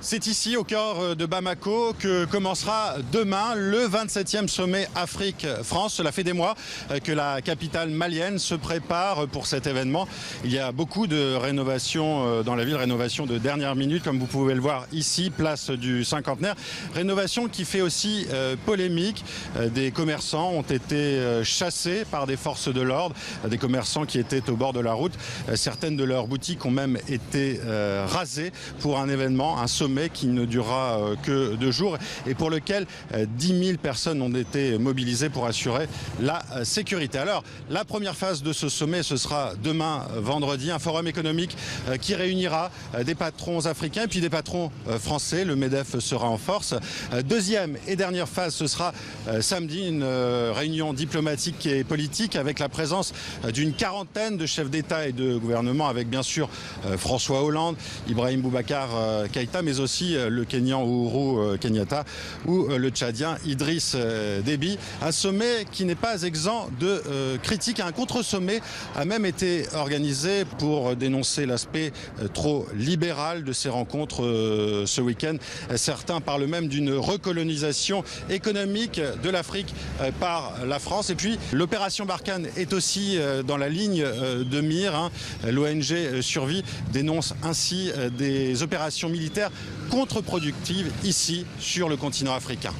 C'est ici, au cœur de Bamako, que commencera demain le 27e sommet Afrique-France. Cela fait des mois que la capitale malienne se prépare pour cet événement. Il y a beaucoup de rénovations dans la ville, rénovations de dernière minute, comme vous pouvez le voir ici, place du Cinquantenaire. Rénovation qui fait aussi polémique. Des commerçants ont été chassés par des forces de l'ordre, des commerçants qui étaient au bord de la route. Certaines de leurs boutiques ont même été rasées pour un événement, un sommet qui ne durera que 2 jours et pour lequel 10 000 personnes ont été mobilisées pour assurer la sécurité. Alors, la première phase de ce sommet, ce sera demain, vendredi, un forum économique qui réunira des patrons africains et puis des patrons français. Le MEDEF sera en force. Deuxième et dernière phase, ce sera samedi, une réunion diplomatique et politique avec la présence d'une quarantaine de chefs d'État et de gouvernement, avec bien sûr François Hollande, Ibrahim Boubacar Keïta, mais aussi le Kenyan Uhuru Kenyatta ou le Tchadien Idriss Déby. Un sommet qui n'est pas exempt de critiques. Un contre-sommet a même été organisé pour dénoncer l'aspect trop libéral de ces rencontres ce week-end. Certains parlent même d'une recolonisation économique de l'Afrique par la France. Et puis l'opération Barkhane est aussi dans la ligne de mire. L'ONG Survie dénonce ainsi des opérations militaires contre-productives ici sur le continent africain.